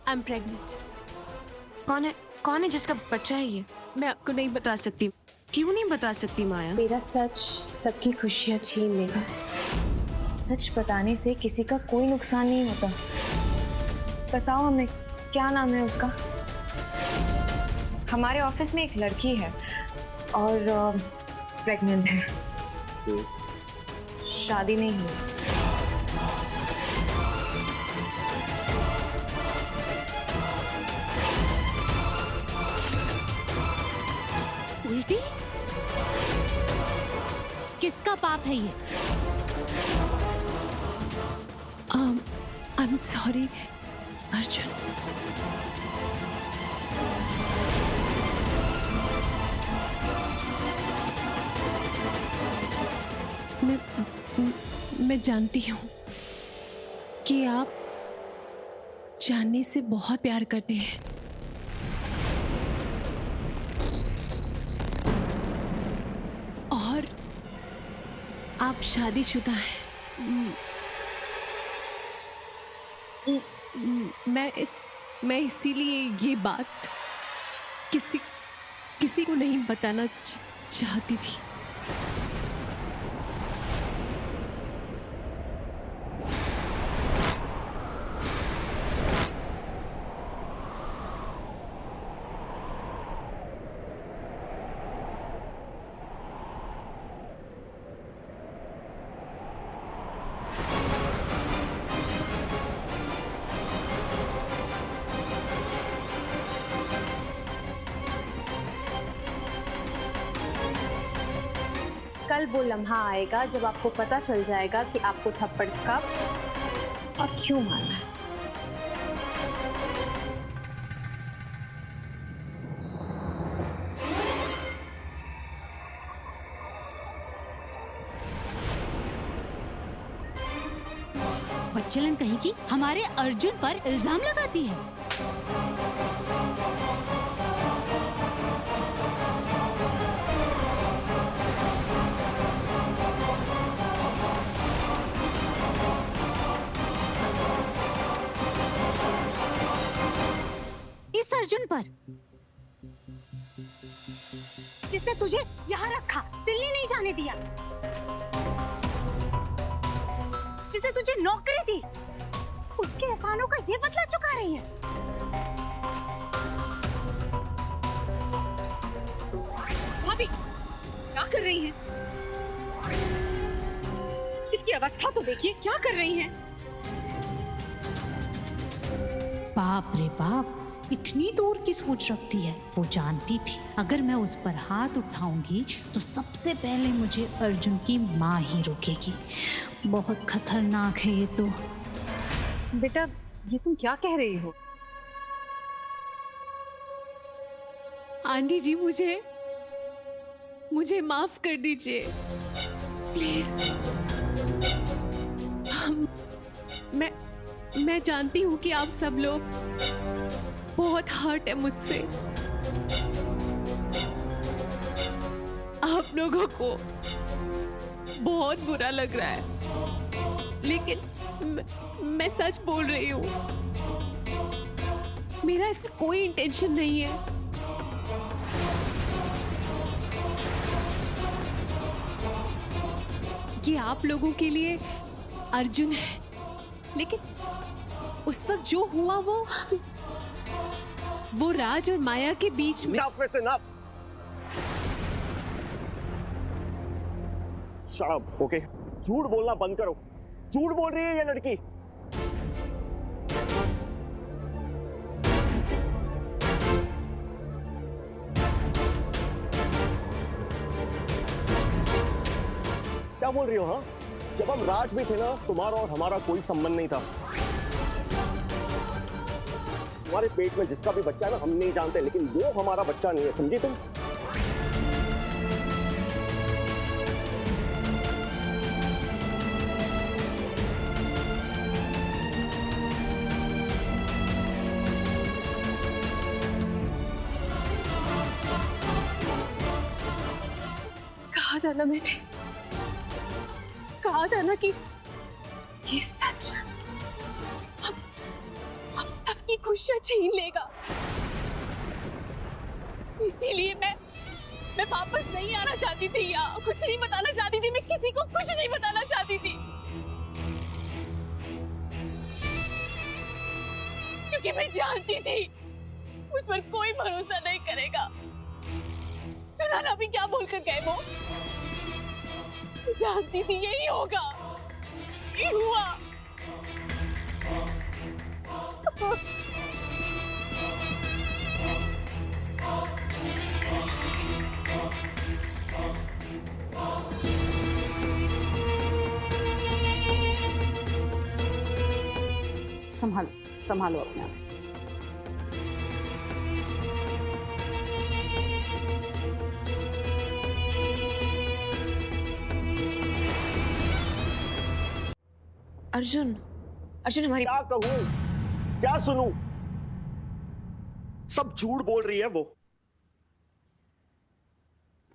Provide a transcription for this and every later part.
I am pregnant. कौन है जिसका बच्चा है ये? मैं आपको नहीं बता सकती? क्यों नहीं बता सकती माया? मेरा सच सबकी खुशियां छीन लेगा। सच बताने से किसी का कोई नुकसान नहीं होता। बताओ हमें, क्या नाम है उसका? हमारे ऑफिस में एक लड़की है और प्रेग्नेंट है। शादी नहीं हुई। उल्टी? किसका पाप है ये? I am sorry Arjun. मैं जानती हूँ कि आप जानने से बहुत प्यार करते हैं। और आप शादीशुदा हैं। मैं इसीलिए ये बात किसी को नहीं बताना चाहती थी। कल वो लम्हा आएगा जब आपको पता चल जाएगा कि आपको थप्पड़ कब और क्यों मारना है। बच्चलन कहीं की हमारे अर्जुन पर इल्जाम लगाती है। इस अर्जुन पर जिसने तुझे यहाँ रखा, दिल्ली नहीं जाने दिया, जिसने तुझे नौकरी दी, उसके एहसानों का ये बदला चुका रही है। भाभी, क्या कर रही हैं? इसकी अवस्था तो देखिए, क्या कर रही हैं? बाप रे बाप, इतनी दूर की सोच रखती है। वो जानती थी अगर मैं उस पर हाथ उठाऊंगी तो सबसे पहले मुझे अर्जुन की माँ ही रोकेगी। बहुत खतरनाक है ये तो। बेटा, ये तुम क्या कह रही हो? आंटी जी, मुझे माफ कर दीजिए प्लीज। मैं जानती हूँ कि आप सब लोग बहुत हर्ट है मुझसे। आप लोगों को बहुत बुरा लग रहा है, लेकिन मैं सच बोल रही हूँ। मेरा इसका कोई इंटेंशन नहीं है। ये आप लोगों के लिए अर्जुन है, लेकिन उस वक्त जो हुआ वो राज और माया के बीच में। Shut up, okay? झूठ बोलना बंद करो। झूठ बोल रही है ये लड़की। क्या बोल रही हो? हाँ, जब हम राज में थे ना, तुम्हारा और हमारा कोई संबंध नहीं था। तुम्हारे पेट में जिसका भी बच्चा है ना, हम नहीं जानते, लेकिन वो हमारा बच्चा नहीं है, समझी तुम? कहा था ना मैंने, कहा था ना कि ये सच हम सबकी खुशियां छीन लेगा। इसीलिए मैं वापस नहीं आना चाहती थी या कुछ नहीं बताना चाहती थी, मैं किसी को कुछ नहीं बताना चाहती थी, क्योंकि मैं जानती थी मुझ पर कोई भरोसा नहीं करेगा। सुना ना अभी क्या बोलकर गए वो, जानती थी यही होगा, यही हुआ। संभालो अपने आप। अर्जुन, अर्जुन हमारी क्या कहूं, क्या सुनूं? सब झूठ बोल रही है वो,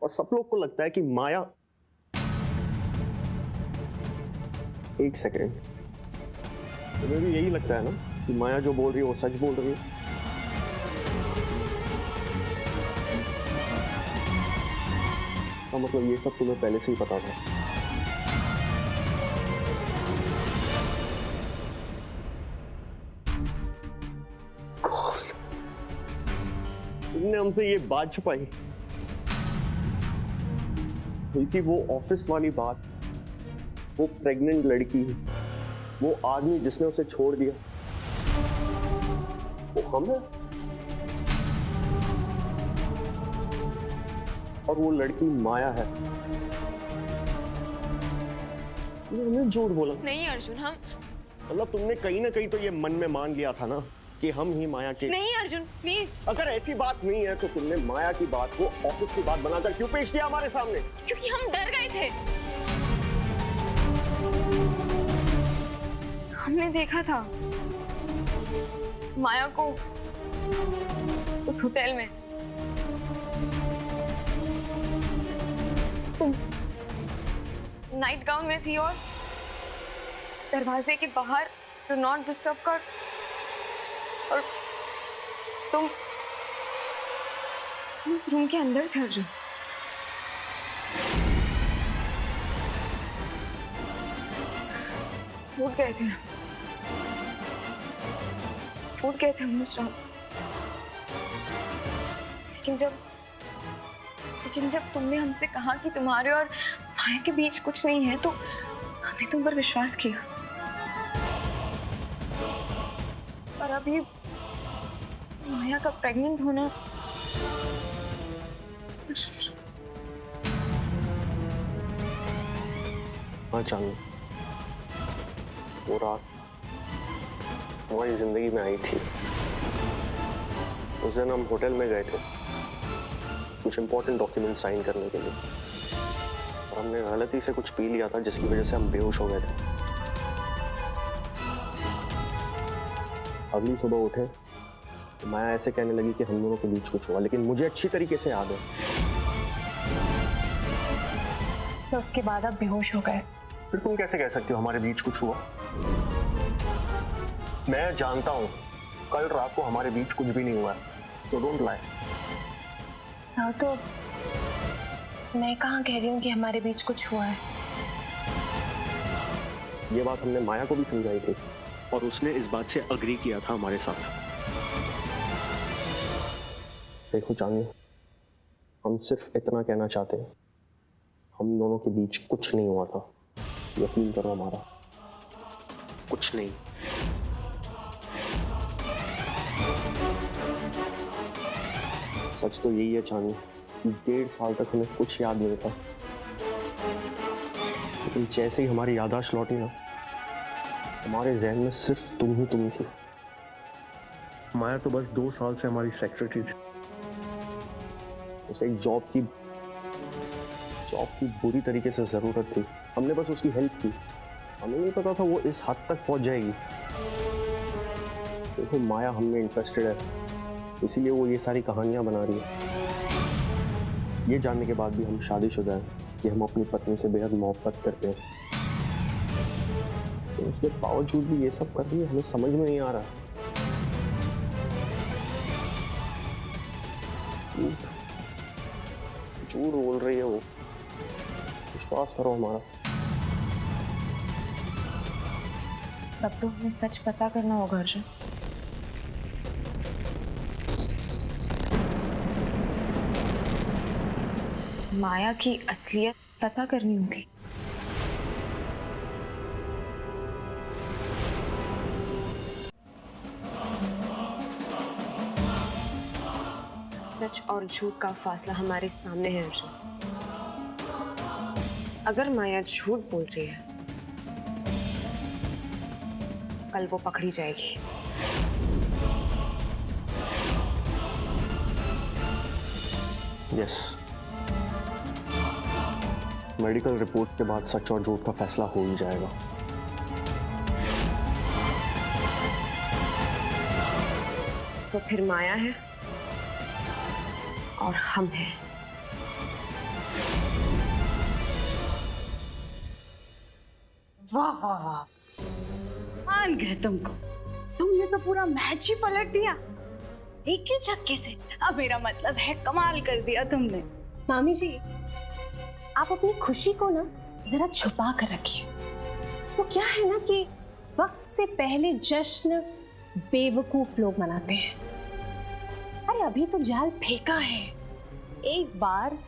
और सब लोग को लगता है कि माया। एक सेकेंड, तुम्हें भी यही लगता है ना कि माया जो बोल रही है वो सच बोल रही है? तो मतलब ये सब तुम्हें पहले से ही पता था? तुमने हमसे ये बात छुपाई क्योंकि वो ऑफिस वाली बात, वो प्रेग्नेंट लड़की, वो आदमी जिसने उसे छोड़ दिया, वो हम है। और वो लड़की माया है। हमने झूठ बोला नहीं अर्जुन, हम मतलब तुमने कहीं ना कहीं तो ये मन में मान लिया था ना कि हम ही माया के। नहीं अर्जुन प्लीज। अगर ऐसी बात नहीं है तो तुमने माया की बात को ऑफिस की बात बनाकर क्यों पेश किया हमारे सामने? क्योंकि हम डर गए थे। हमने देखा था माया को उस होटल में। तुम नाइट गाउन में थी और दरवाजे के बाहर डू नॉट डिस्टर्ब कर, और तुम उस रूम के अंदर थे अर्जुन। फूट गए थे हम उस रात। लेकिन जब तुमने हमसे कहा कि तुम्हारे और माया के बीच कुछ नहीं है, तो हमने तुम पर विश्वास किया। और अभी माया का प्रेग्नेंट होना, हाँ चांदनी, वो रात हमारी जिंदगी में आई थी। उस दिन हम होटल में गए थे कुछ इंपॉर्टेंट डॉक्यूमेंट साइन करने के लिए, और हमने गलती से कुछ पी लिया था जिसकी वजह से हम बेहोश हो गए थे। अगली सुबह उठे तो माया ऐसे कहने लगी कि हम दोनों के बीच कुछ हुआ, लेकिन मुझे अच्छी तरीके से याद है। सर उसके बाद आप बेहोश हो गए। फिर तुम कैसे कह सकती हो हमारे बीच कुछ हुआ? मैं जानता हूं कल रात को हमारे बीच कुछ भी नहीं हुआ है, तो डोंट लाई। सर तो मैं कहाँ कह रही हूँ कि हमारे बीच कुछ हुआ है। ये बात हमने माया को भी समझाई थी और उसने इस बात से अग्री किया था हमारे साथ। देखो चांदनी, हम सिर्फ इतना कहना चाहते हैं, हम दोनों के बीच कुछ नहीं हुआ था। यकीन करो हमारा, कुछ नहीं। सच तो यही है चांदनी, 1.5 साल तक हमें कुछ याद नहीं था, लेकिन जैसे ही हमारी याददाश्त लौटी ना, हमारे जहन में सिर्फ तुम थी। माया तो बस 2 साल से हमारी सेक्रेटरी थी। उसे एक जॉब की बुरी तरीके से जरूरत थी। हमने बस उसकी हेल्प की। हमें नहीं पता था वो इस हद तक पहुंच जाएगी। देखो माया हम में इंटरेस्टेड है, इसीलिए वो ये सारी कहानियां बना रही है। ये जानने के बाद भी हम शादीशुदा हैं कि हम अपनी पत्नी से बेहद मोहब्बत करते हैं, तो उसके बावजूद भी ये सब कर रही है, हमें समझ में नहीं आ रहा। झूठ झूठ बोल रही है वो, विश्वास करो हमारा। तब तो हमें सच पता करना होगा अर्जुन। माया की असलियत पता करनी होगी। सच और झूठ का फासला हमारे सामने है अर्जुन। अगर माया झूठ बोल रही है, कल वो पकड़ी जाएगी। यस, मेडिकल रिपोर्ट के बाद सच और झूठ का फैसला हो ही जाएगा। तो फिर माया है और हम हैं। वाह वाह वाह, मान गए तुमको। तुमने तो पूरा मैच ही पलट दिया एक ही झक्के से। अब मेरा मतलब है कमाल कर दिया तुमने। मामी जी, आप अपनी खुशी को ना जरा छुपा कर रखिए। तो क्या है ना कि वक्त से पहले जश्न बेवकूफ लोग मनाते हैं। अरे अभी तो जाल फेंका है, एक बार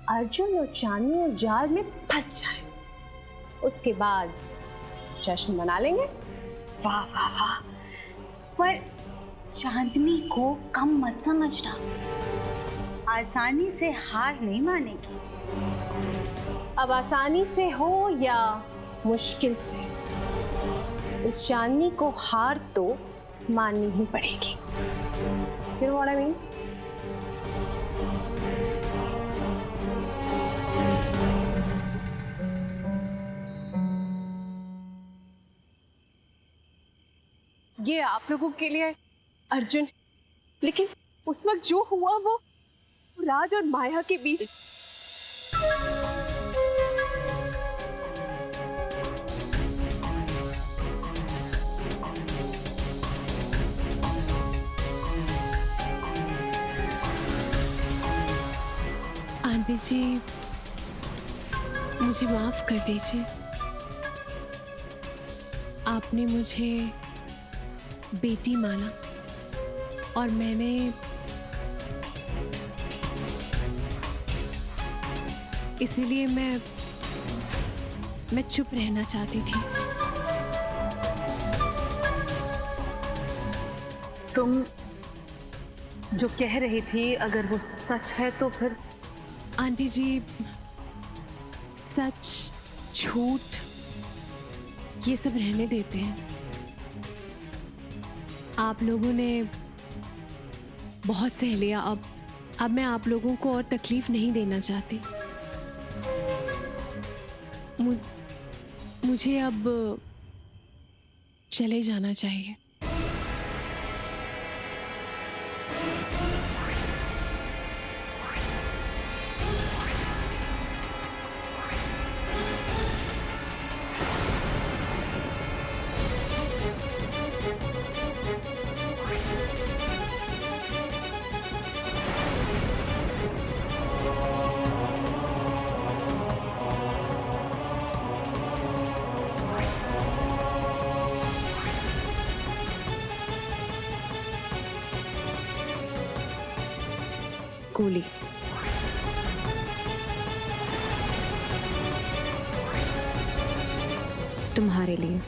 अर्जुन और चांदनी उस जाल में फंस जाए, उसके बाद जश्न मना लेंगे। वाह वाह वाह, पर चांदनी को कम मत समझना, आसानी से हार नहीं मानेगी। अब आसानी से हो या मुश्किल से, उस चांदनी को हार तो माननी ही पड़ेगी। You know what I mean? ये आप लोगों के लिए अर्जुन, लेकिन उस वक्त जो हुआ वो राज और माया के बीच। आंटी जी, मुझे माफ कर दीजिए। आपने मुझे बेटी माना और मैंने इसीलिए मैं चुप रहना चाहती थी। तुम जो कह रही थी अगर वो सच है तो फिर? आंटी जी, सच झूठ ये सब रहने देते हैं। आप लोगों ने बहुत सह लिया। अब मैं आप लोगों को और तकलीफ नहीं देना चाहती। मुझे अब चले जाना चाहिए। कूली, तुम्हारे लिए।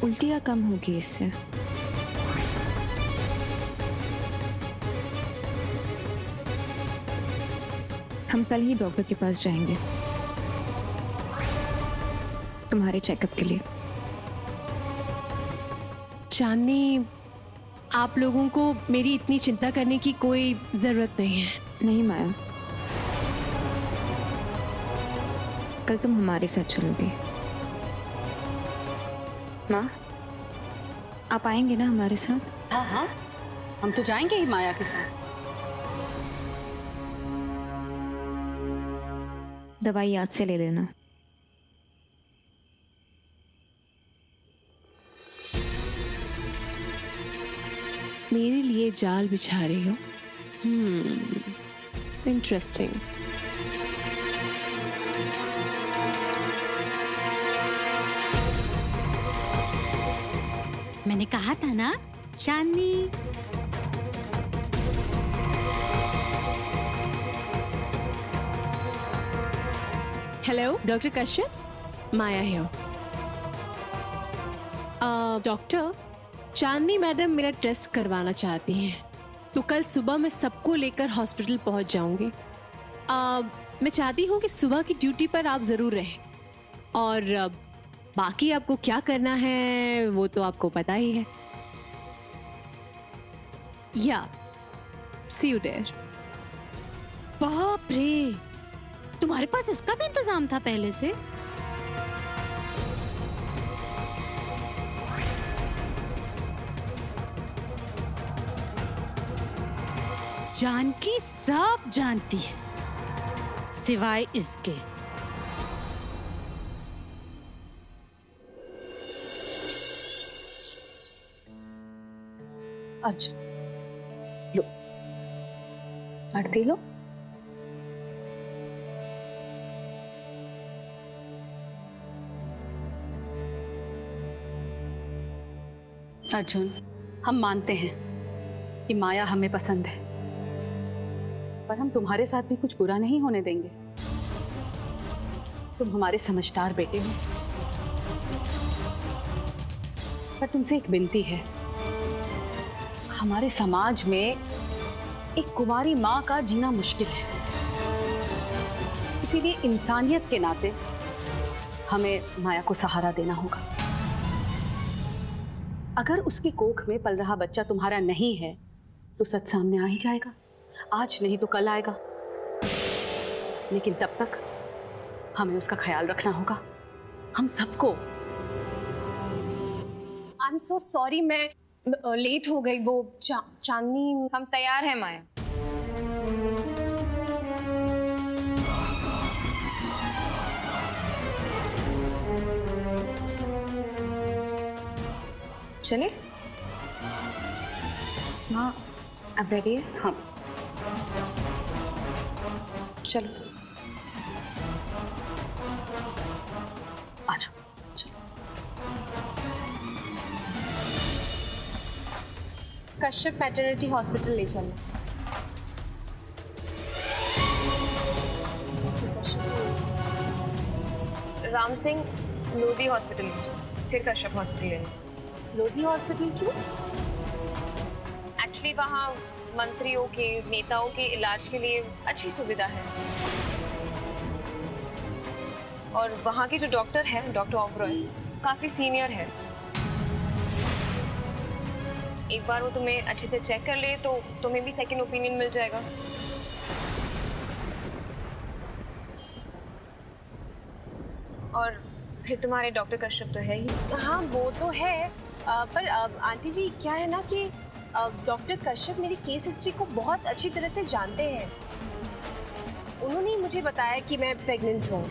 उल्टियाँ कम होगी इससे। हम कल ही डॉक्टर के पास जाएंगे तुम्हारे चेकअप के लिए। चांदनी, आप लोगों को मेरी इतनी चिंता करने की कोई जरूरत नहीं है। नहीं माया, कल तुम हमारे साथ चलोगी। माँ, आप आएंगे ना हमारे साथ? हाँ हाँ, हम तो जाएंगे ही माया के साथ। दवाई याद से ले लेना। मेरे लिए जाल बिछा रही हो? इंटरेस्टिंग। मैंने कहा था ना चांदनी। हेलो डॉक्टर कश्यप, माया है। डॉक्टर, चांदनी मैडम मेरा टेस्ट करवाना चाहती हैं, तो कल सुबह मैं सबको लेकर हॉस्पिटल पहुंच जाऊंगी। मैं चाहती हूं कि सुबह की ड्यूटी पर आप ज़रूर रहें, और बाकी आपको क्या करना है वो तो आपको पता ही है। या सी यू देयर। बाप रे, तुम्हारे पास इसका भी इंतजाम था पहले से? जानकी सब जानती है सिवाय इसके। अर्जुन, लो आरती लो। अर्जुन, हम मानते हैं कि माया हमें पसंद है, पर हम तुम्हारे साथ भी कुछ बुरा नहीं होने देंगे। तुम हमारे समझदार बेटे हो, पर तुमसे एक विनती है। हमारे समाज में एक कुंवारी माँ का जीना मुश्किल है, इसीलिए इंसानियत के नाते हमें माया को सहारा देना होगा। अगर उसकी कोख में पल रहा बच्चा तुम्हारा नहीं है तो सच सामने आ ही जाएगा। आज नहीं तो कल आएगा, लेकिन तब तक हमें उसका ख्याल रखना होगा, हम सबको। आई एम सो सॉरी, मैं लेट हो गई। वो चांदनी। हम तैयार हैं माया। चलिए। हाँ, अब रेडी है? हाँ चलो आ जाओ। कश्यप मैटरनिटी हॉस्पिटल ले चलो। राम सिंह लोधी हॉस्पिटल ले चलो, फिर कश्यप हॉस्पिटल ले लो। लोधी हॉस्पिटल क्यों? एक्चुअली वहाँ मंत्रियों के, नेताओं के इलाज के लिए अच्छी सुविधा है, और वहाँ के जो डॉक्टर है, डॉक्टर ओबरॉय, काफी सीनियर है। एक बार वो तुम्हें अच्छे से चेक कर ले तो तुम्हें भी सेकंड ओपिनियन मिल जाएगा। और फिर तुम्हारे डॉक्टर कश्यप तो है ही। हाँ वो तो है, पर आंटी जी क्या है ना कि डॉक्टर कश्यप मेरी केस हिस्ट्री को बहुत अच्छी तरह से जानते हैं। उन्होंने मुझे बताया कि मैं प्रेग्नेंट हूँ।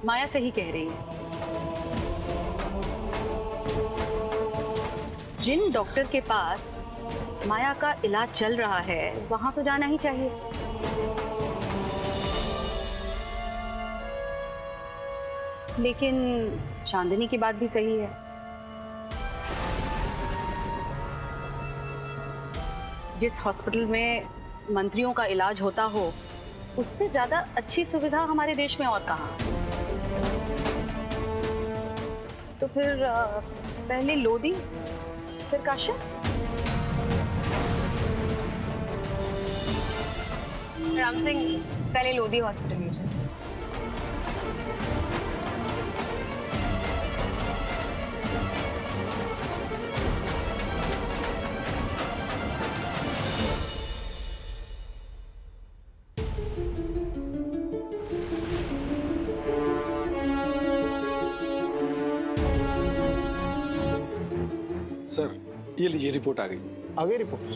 माया सही कह रही है। जिन डॉक्टर के पास माया का इलाज चल रहा है वहां तो जाना ही चाहिए। लेकिन चांदनी की बात भी सही है। जिस हॉस्पिटल में मंत्रियों का इलाज होता हो, उससे ज्यादा अच्छी सुविधा हमारे देश में और कहाँ। तो फिर पहले लोधी, फिर कश्यप। राम सिंह पहले लोधी हॉस्पिटल ले जाए। सर, ये लीजिए, रिपोर्ट आ गई। आ गई रिपोर्ट्स?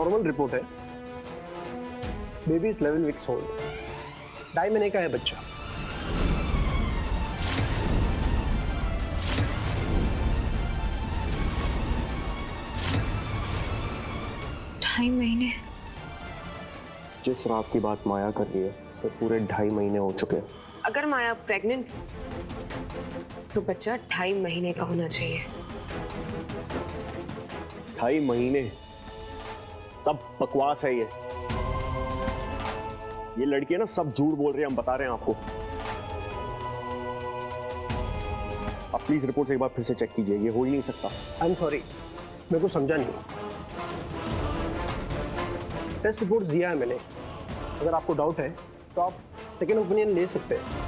नॉर्मल रिपोर्ट है। बेबी इज 11 वीक्स ओल्ड, 2.5 महीने का है बच्चा। ढाई महीने? जिस रात की बात माया कर रही है उसे पूरे 2.5 महीने हो चुके हैं। अगर माया प्रेग्नेंट तो बच्चा 2.5 महीने का होना चाहिए। 2.5 महीने? सब बकवास है ये लड़की है ना, सब झूठ बोल रही है, हम बता रहे हैं आपको। आप प्लीज रिपोर्ट एक बार फिर से चेक कीजिए, ये हो ही नहीं सकता। आई एम सॉरी, मेरे को समझा नहीं। टेस्ट रिपोर्ट्स दिया है मैंने, अगर आपको डाउट है तो आप सेकेंड ओपिनियन ले सकते हैं।